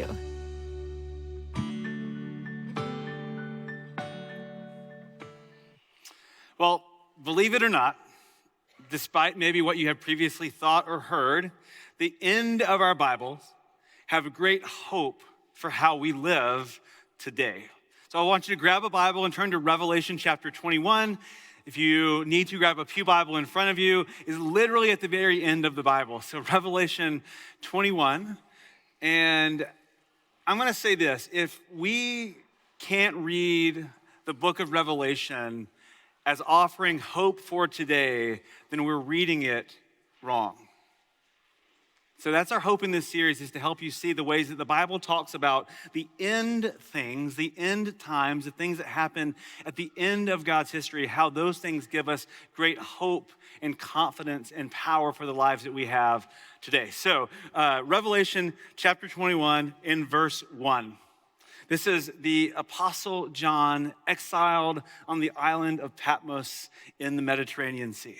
do. Well, believe it or not, despite maybe what you have previously thought or heard, the end of our Bibles have a great hope for how we live today. So I want you to grab a Bible and turn to Revelation chapter 21. If you need to, grab a pew Bible in front of you. It's literally at the very end of the Bible. So Revelation 21. And I'm going to say this. If we can't read the book of Revelation as offering hope for today, then we're reading it wrong. So that's our hope in this series, is to help you see the ways that the Bible talks about the end things, the end times, the things that happen at the end of God's history, how those things give us great hope and confidence and power for the lives that we have today. So Revelation chapter 21 in verse 1. This is the Apostle John exiled on the island of Patmos in the Mediterranean Sea.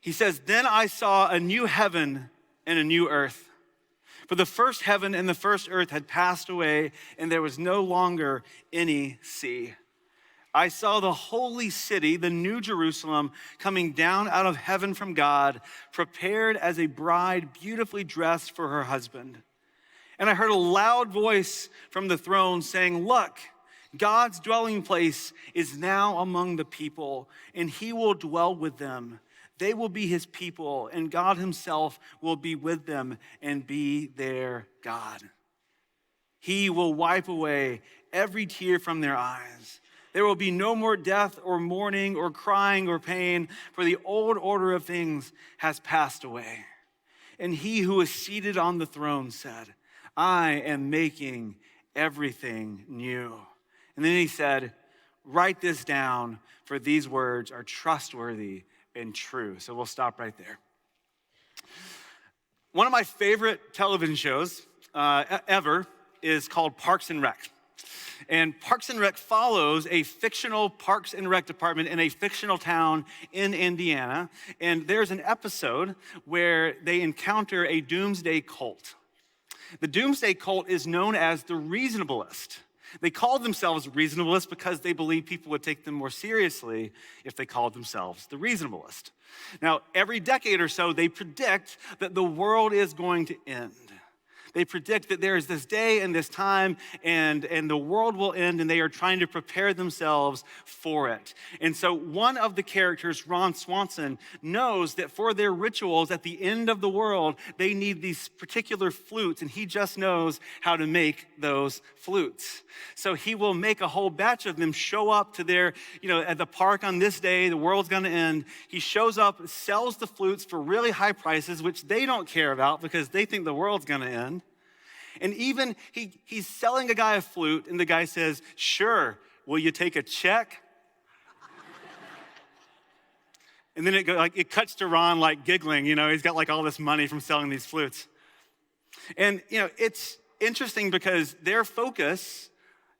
He says, "Then I saw a new heaven and a new earth. For the first heaven and the first earth had passed away, and there was no longer any sea. I saw the holy city, the new Jerusalem, coming down out of heaven from God, prepared as a bride beautifully dressed for her husband. And I heard a loud voice from the throne saying, 'Look, God's dwelling place is now among the people, and he will dwell with them. They will be his people, and God himself will be with them and be their God. He will wipe away every tear from their eyes. There will be no more death or mourning or crying or pain, for the old order of things has passed away.' And he who is seated on the throne said, 'I am making everything new.' And then he said, 'Write this down, for these words are trustworthy and true.'" So we'll stop right there. One of my favorite television shows ever is called Parks and Rec. And Parks and Rec follows a fictional Parks and Rec department in a fictional town in Indiana. And there's an episode where they encounter a doomsday cult. The doomsday cult is known as the Reasonableists. They call themselves Reasonableists because they believe people would take them more seriously if they called themselves the Reasonableists. Now, every decade or so, they predict that the world is going to end. They predict that there is this day and this time and the world will end, and they are trying to prepare themselves for it. And so one of the characters, Ron Swanson, knows that for their rituals at the end of the world, they need these particular flutes, and he just knows how to make those flutes. So he will make a whole batch of them show up to their, at the park on this day, the world's gonna end. He shows up, sells the flutes for really high prices, which they don't care about because they think the world's gonna end. And even he's selling a guy a flute, and the guy says, "Sure, will you take a check?" And then it cuts to Ron giggling, he's got all this money from selling these flutes. And it's interesting because their focus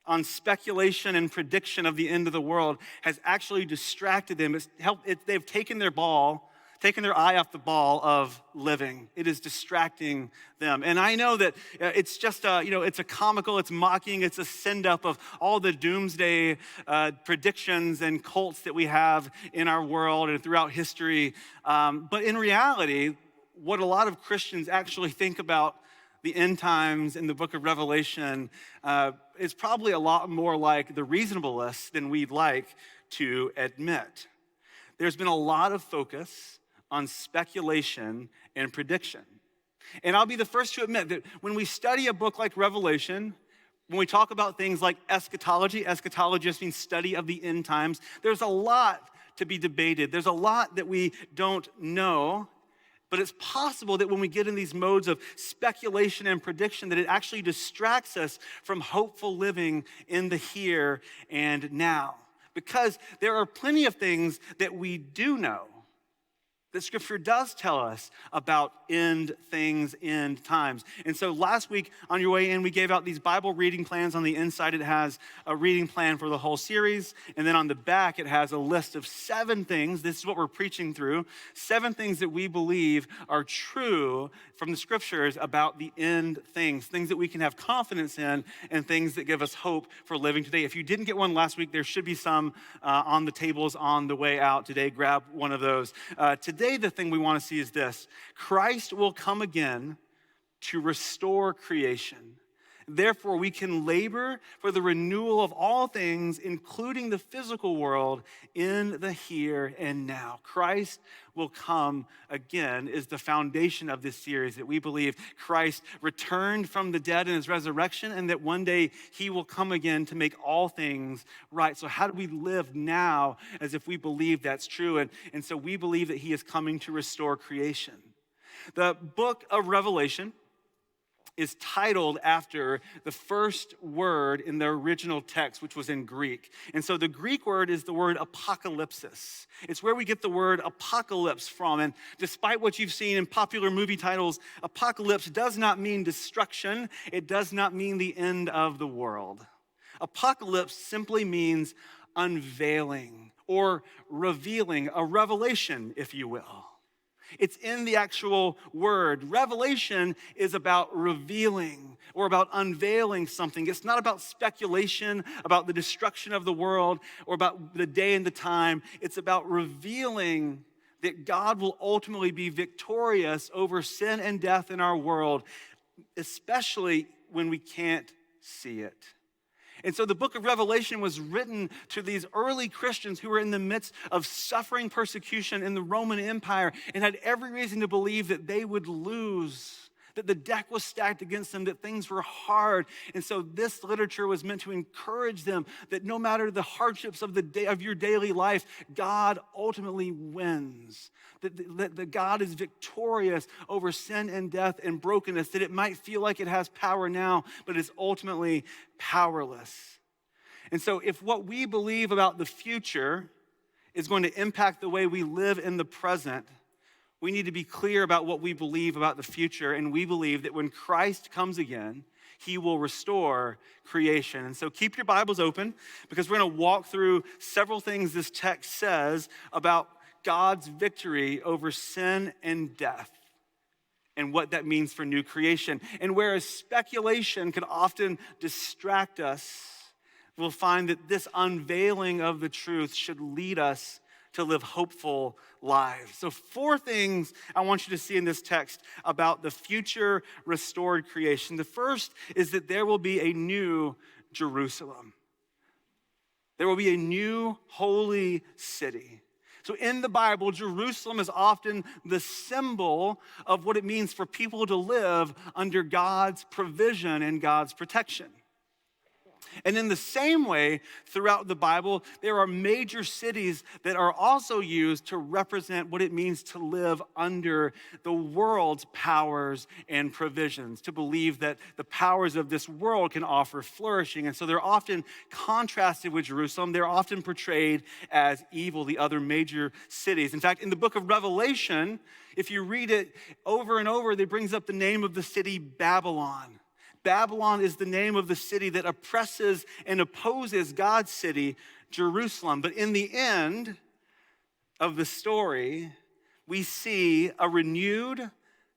on speculation and prediction of the end of the world has actually distracted them. They've taken their eye off the ball of living. It is distracting them. And I know that it's just, it's a comical, it's mocking, it's a send-up of all the doomsday predictions and cults that we have in our world and throughout history. But in reality, what a lot of Christians actually think about the end times in the book of Revelation is probably a lot more like the Reasonableists than we'd like to admit. There's been a lot of focus on speculation and prediction. And I'll be the first to admit that when we study a book like Revelation, when we talk about things like eschatology just means study of the end times, there's a lot to be debated. There's a lot that we don't know, but it's possible that when we get in these modes of speculation and prediction, that it actually distracts us from hopeful living in the here and now. Because there are plenty of things that we do know that Scripture does tell us about end things, end times. And so last week on your way in, we gave out these Bible reading plans. On the inside, it has a reading plan for the whole series. And then on the back, it has a list of 7 things. This is what we're preaching through. 7 things that we believe are true from the Scriptures about the end things that we can have confidence in, and things that give us hope for living today. If you didn't get one last week, there should be some on the tables on the way out today. Grab one of those. Today, the thing we want to see is this: Christ will come again to restore creation. Therefore, we can labor for the renewal of all things, including the physical world, in the here and now. Christ will come again is the foundation of this series, that we believe Christ returned from the dead in his resurrection, and that one day he will come again to make all things right. So how do we live now as if we believe that's true? And so we believe that he is coming to restore creation. The book of Revelation is titled after the first word in the original text, which was in Greek. And so the Greek word is the word apocalypsis. It's where we get the word apocalypse from. And despite what you've seen in popular movie titles, apocalypse does not mean destruction. It does not mean the end of the world. Apocalypse simply means unveiling or revealing, a revelation, if you will. It's in the actual word. Revelation is about revealing or about unveiling something. It's not about speculation, about the destruction of the world, or about the day and the time. It's about revealing that God will ultimately be victorious over sin and death in our world, especially when we can't see it. And so the book of Revelation was written to these early Christians who were in the midst of suffering persecution in the Roman Empire and had every reason to believe that they would lose, that the deck was stacked against them, that things were hard. And so this literature was meant to encourage them that no matter the hardships of your daily life, God ultimately wins. That God is victorious over sin and death and brokenness, that it might feel like it has power now, but it's ultimately powerless. And so if what we believe about the future is going to impact the way we live in the present, we need to be clear about what we believe about the future. And we believe that when Christ comes again, he will restore creation. And so keep your Bibles open, because we're going to walk through several things this text says about God's victory over sin and death and what that means for new creation. And whereas speculation can often distract us, we'll find that this unveiling of the truth should lead us to live hopeful lives. So 4 things I want you to see in this text about the future restored creation. The first is that there will be a new Jerusalem. There will be a new holy city. So in the Bible, Jerusalem is often the symbol of what it means for people to live under God's provision and God's protection. And in the same way, throughout the Bible, there are major cities that are also used to represent what it means to live under the world's powers and provisions, to believe that the powers of this world can offer flourishing. And so they're often contrasted with Jerusalem. They're often portrayed as evil, the other major cities. In fact, in the book of Revelation, if you read it over and over, it brings up the name of the city Babylon. Babylon is the name of the city that oppresses and opposes God's city, Jerusalem. But in the end of the story, we see a renewed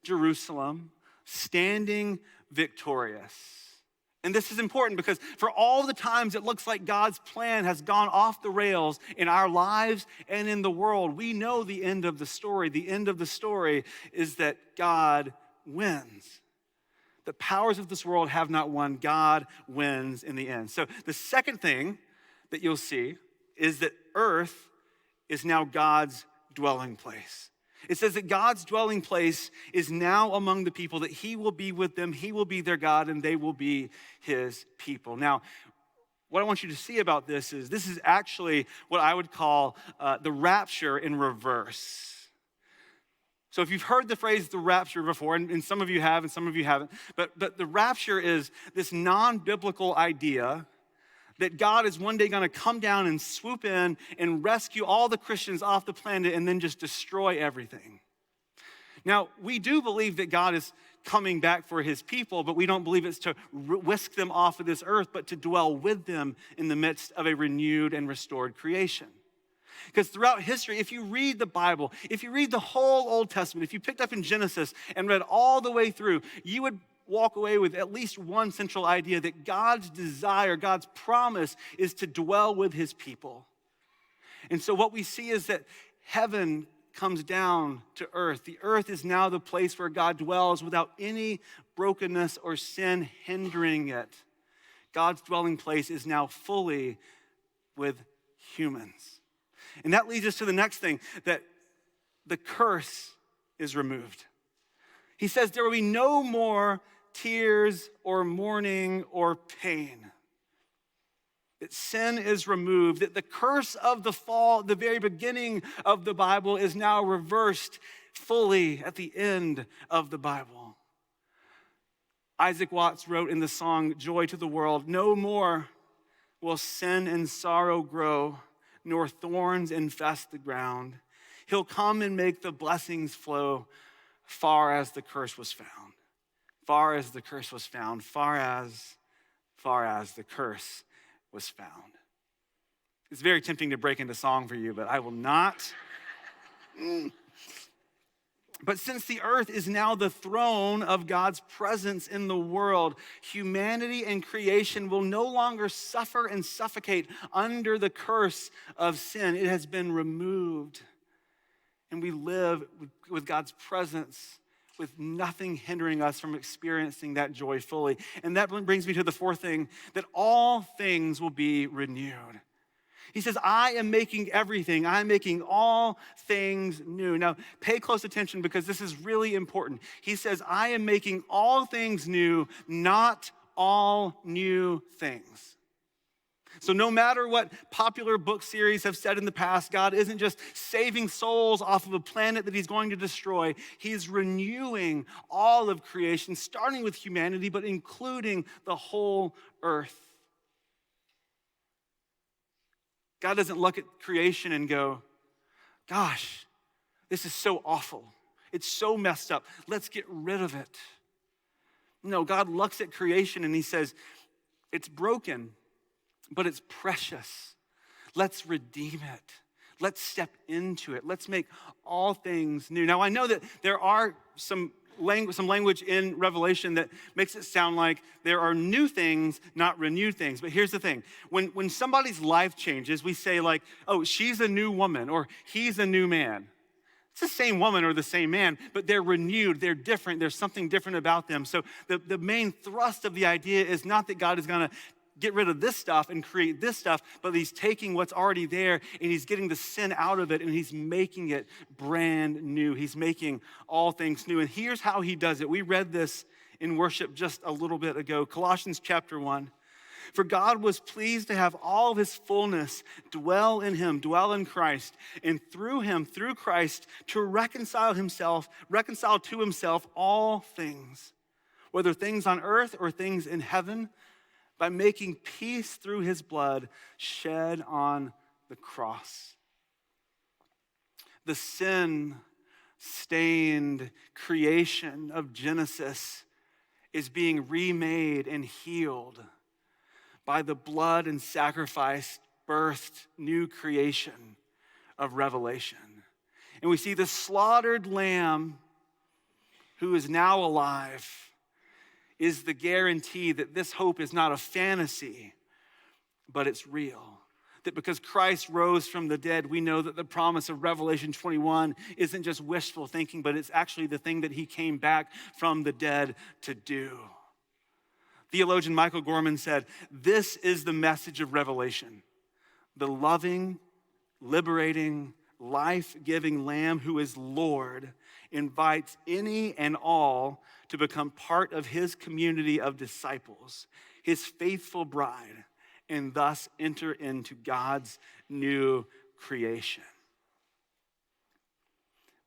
Jerusalem standing victorious. And this is important because for all the times it looks like God's plan has gone off the rails in our lives and in the world, we know the end of the story. The end of the story is that God wins. The powers of this world have not won. God wins in the end. So the second thing that you'll see is that earth is now God's dwelling place. It says that God's dwelling place is now among the people, that he will be with them, he will be their God, and they will be his people. Now, what I want you to see about this is actually what I would call the rapture in reverse. So if you've heard the phrase the rapture before, and some of you have and some of you haven't, but the rapture is this non-biblical idea that God is one day going to come down and swoop in and rescue all the Christians off the planet and then just destroy everything. Now, we do believe that God is coming back for his people, but we don't believe it's to whisk them off of this earth, but to dwell with them in the midst of a renewed and restored creation. Because throughout history, if you read the Bible, if you read the whole Old Testament, if you picked up in Genesis and read all the way through, you would walk away with at least one central idea that God's desire, God's promise is to dwell with his people. And so what we see is that heaven comes down to earth. The earth is now the place where God dwells without any brokenness or sin hindering it. God's dwelling place is now fully with humans. And that leads us to the next thing, that the curse is removed. He says there will be no more tears or mourning or pain. That sin is removed, that the curse of the fall, the very beginning of the Bible, is now reversed fully at the end of the Bible. Isaac Watts wrote in the song, "Joy to the World," "No more will sin and sorrow grow, nor thorns infest the ground. He'll come and make the blessings flow, far as the curse was found." Far as the curse was found, far as the curse was found. It's very tempting to break into song for you, but I will not. But since the earth is now the throne of God's presence in the world, humanity and creation will no longer suffer and suffocate under the curse of sin. It has been removed. And we live with God's presence, with nothing hindering us from experiencing that joy fully. And that brings me to the fourth thing, that all things will be renewed. He says, I am making everything. I'm making all things new. Now, pay close attention because this is really important. He says, I am making all things new, not all new things. So no matter what popular book series have said in the past, God isn't just saving souls off of a planet that he's going to destroy. He's renewing all of creation, starting with humanity, but including the whole earth. God doesn't look at creation and go, gosh, this is so awful. It's so messed up. Let's get rid of it. No, God looks at creation and he says, it's broken, but it's precious. Let's redeem it. Let's step into it. Let's make all things new. Now, I know that there are some language in Revelation that makes it sound like there are new things, not renewed things. But here's the thing. When somebody's life changes, we say like, oh, she's a new woman or he's a new man. It's the same woman or the same man, but they're renewed, they're different, there's something different about them. So the main thrust of the idea is not that God is gonna get rid of this stuff and create this stuff, but he's taking what's already there and he's getting the sin out of it and he's making it brand new. He's making all things new. And here's how he does it. We read this in worship just a little bit ago, Colossians chapter 1. For God was pleased to have all of his fullness dwell in him, dwell in Christ, and through him, through Christ, to reconcile to himself all things, whether things on earth or things in heaven, by making peace through his blood shed on the cross. The sin-stained creation of Genesis is being remade and healed by the blood and sacrifice birthed new creation of Revelation. And we see the slaughtered lamb who is now alive is the guarantee that this hope is not a fantasy, but it's real. That because Christ rose from the dead, we know that the promise of Revelation 21 isn't just wishful thinking, but it's actually the thing that he came back from the dead to do. Theologian Michael Gorman said, this is the message of Revelation. The loving, liberating, life-giving Lamb who is Lord invites any and all to become part of his community of disciples, his faithful bride, and thus enter into God's new creation.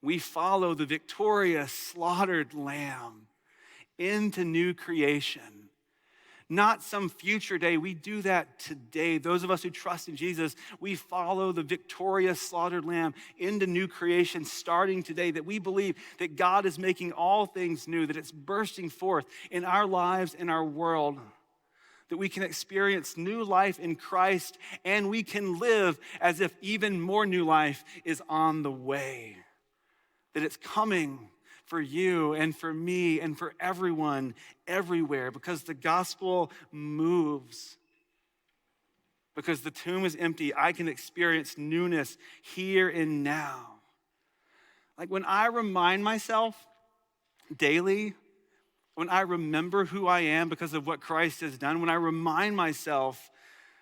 We follow the victorious, slaughtered Lamb into new creation Not some future day. We do that today. Those of us who trust in Jesus, we follow the victorious slaughtered lamb into new creation starting today, that we believe that God is making all things new, that it's bursting forth in our lives, in our world, that we can experience new life in Christ, and we can live as if even more new life is on the way, that it's coming for you and for me and for everyone, everywhere, because the gospel moves. Because the tomb is empty, I can experience newness here and now. Like when I remind myself daily, when I remember who I am because of what Christ has done, when I remind myself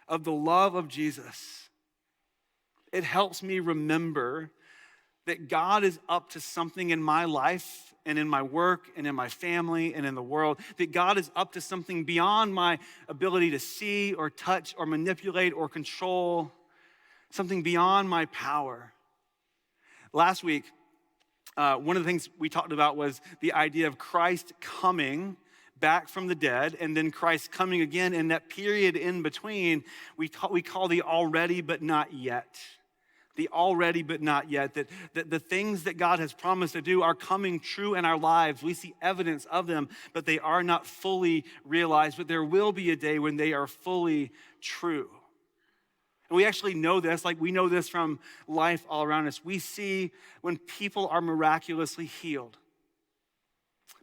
of the love of Jesus, it helps me remember that God is up to something in my life and in my work and in my family and in the world, that God is up to something beyond my ability to see or touch or manipulate or control, something beyond my power. Last week, one of the things we talked about was the idea of Christ coming back from the dead and then Christ coming again, and that period in between we call the already but not yet. The already but not yet, that the things that God has promised to do are coming true in our lives. We see evidence of them, but they are not fully realized. But there will be a day when they are fully true. And we actually know this, like we know this from life all around us. We see when people are miraculously healed,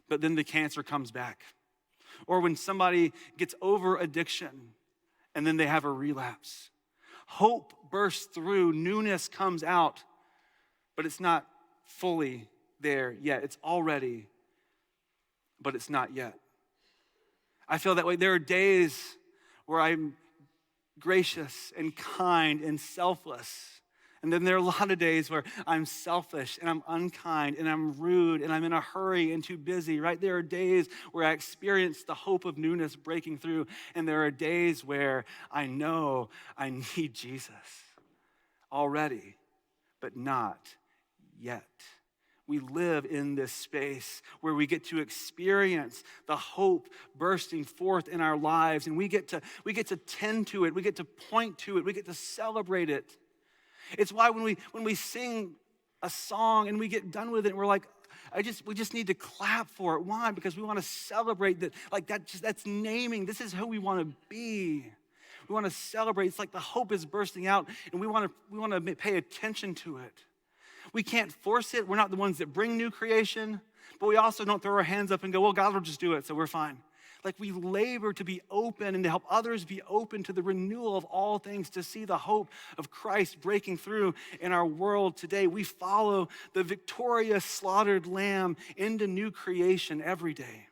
but then the cancer comes back. Or when somebody gets over addiction and then they have a relapse. Hope bursts through, newness comes out, but it's not fully there yet. It's already, but it's not yet. I feel that way. There are days where I'm gracious and kind and selfless. And then there are a lot of days where I'm selfish and I'm unkind and I'm rude and I'm in a hurry and too busy, right? There are days where I experience the hope of newness breaking through, and there are days where I know I need Jesus already, but not yet. We live in this space where we get to experience the hope bursting forth in our lives, and we get to tend to it, we get to point to it, we get to celebrate it. It's why when we sing a song and we get done with it, and we're like, we just need to clap for it. Why? Because we want to celebrate that. Like that's naming. This is who we want to be. We want to celebrate. It's like the hope is bursting out, and we want to pay attention to it. We can't force it. We're not the ones that bring new creation, but we also don't throw our hands up and go, well, God will just do it, so we're fine. Like we labor to be open and to help others be open to the renewal of all things, to see the hope of Christ breaking through in our world today. We follow the victorious slaughtered lamb into new creation every day.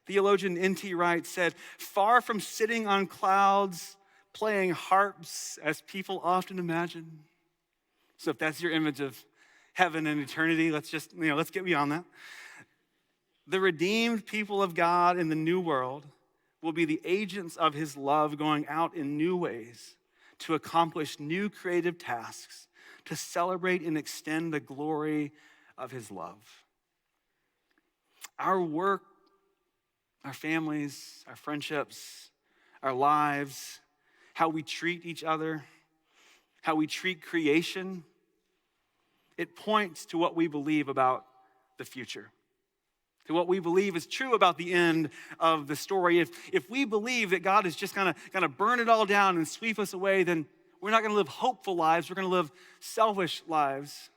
Theologian N.T. Wright said, "Far from sitting on clouds, playing harps as people often imagine." So if that's your image of heaven and eternity, let's get beyond that. The redeemed people of God in the new world will be the agents of his love, going out in new ways to accomplish new creative tasks, to celebrate and extend the glory of his love. Our work, our families, our friendships, our lives, how we treat each other, how we treat creation, it points to what we believe about the future, to what we believe is true about the end of the story. If we believe that God is just gonna burn it all down and sweep us away, then we're not gonna live hopeful lives. We're gonna live selfish lives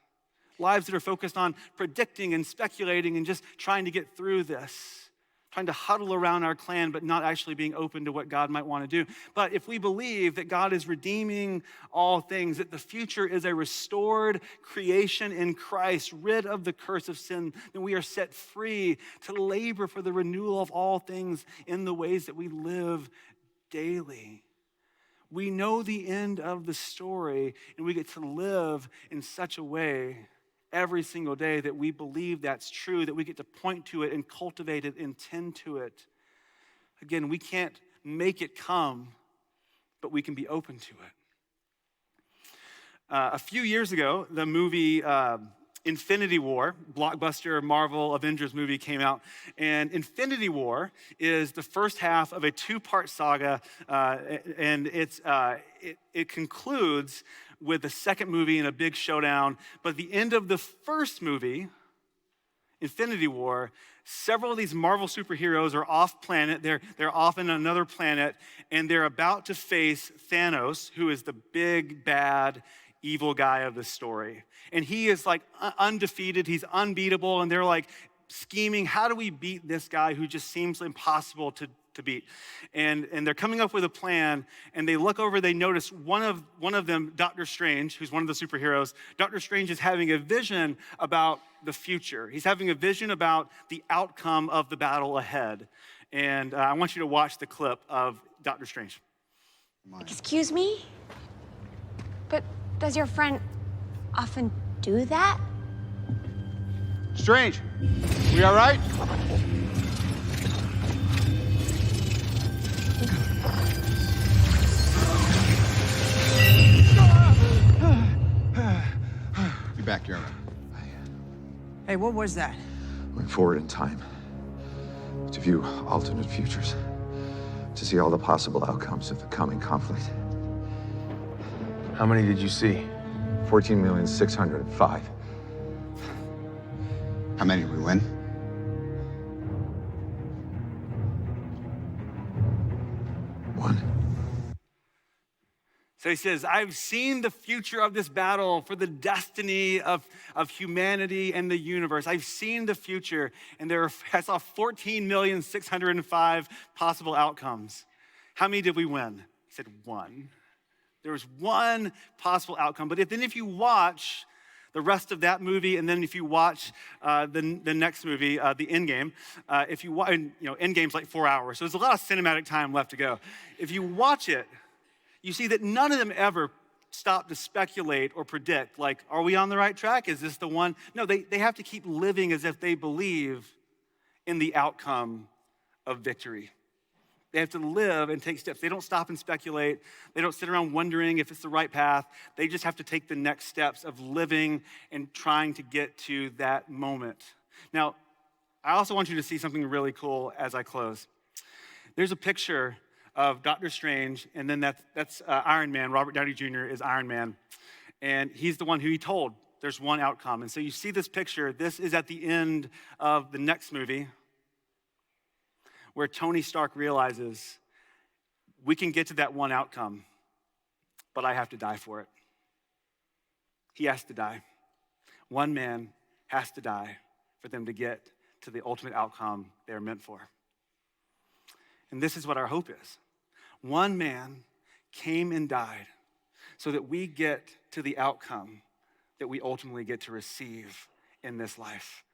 that are focused on predicting and speculating and just trying to get through this, trying to huddle around our clan, but not actually being open to what God might want to do. But if we believe that God is redeeming all things, that the future is a restored creation in Christ, rid of the curse of sin, then we are set free to labor for the renewal of all things in the ways that we live daily. We know the end of the story, and we get to live in such a way every single day that we believe that's true, that we get to point to it and cultivate it and tend to it. Again, we can't make it come, but we can be open to it. A few years ago, the movie Infinity War, blockbuster Marvel Avengers movie came out, and Infinity War is the first half of a two-part saga, and it concludes with the second movie in a big showdown. But at the end of the first movie, Infinity War, several of these Marvel superheroes are off planet. They're off in another planet, and they're about to face Thanos, who is the big, bad, evil guy of the story. And he is like undefeated, he's unbeatable, and they're like scheming, how do we beat this guy who just seems impossible to beat? And they're coming up with a plan, and they look over, they notice one of them, Doctor Strange, who's one of the superheroes. Doctor Strange is having a vision about the future. He's having a vision about the outcome of the battle ahead. And I want you to watch the clip of Doctor Strange. Excuse me? But does your friend often do that? Strange, we all right? Be back here. Hey, what was that? Went forward in time to view alternate futures, to see all the possible outcomes of the coming conflict. How many did you see? 14,605,000. How many did we win? One. So he says, I've seen the future of this battle for the destiny of humanity and the universe. I've seen the future, and I saw 14,605,000 possible outcomes. How many did we win? He said, one. There was one possible outcome. But if you watch the rest of that movie, and then if you watch the next movie, the Endgame, if you watch, Endgame's like 4 hours, so there's a lot of cinematic time left to go. If you watch it, you see that none of them ever stop to speculate or predict, like, are we on the right track? Is this the one? No, they have to keep living as if they believe in the outcome of victory. They have to live and take steps. They don't stop and speculate. They don't sit around wondering if it's the right path. They just have to take the next steps of living and trying to get to that moment. Now, I also want you to see something really cool as I close. There's a picture of Doctor Strange, and then that's Iron Man. Robert Downey Jr. is Iron Man, and he's the one who he told there's one outcome. And so you see this picture. This is at the end of the next movie, where Tony Stark realizes we can get to that one outcome, but I have to die for it. He has to die. One man has to die for them to get to the ultimate outcome they're meant for. And this is what our hope is. One man came and died so that we get to the outcome that we ultimately get to receive in this life.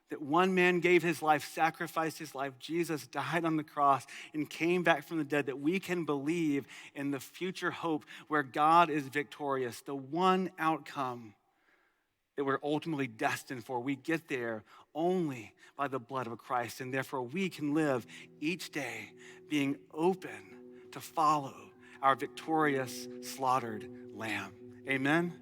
That one man gave his life, sacrificed his life. Jesus died on the cross and came back from the dead, that we can believe in the future hope where God is victorious. The one outcome that we're ultimately destined for. We get there only by the blood of Christ, and therefore we can live each day being open to follow our victorious, slaughtered Lamb. Amen?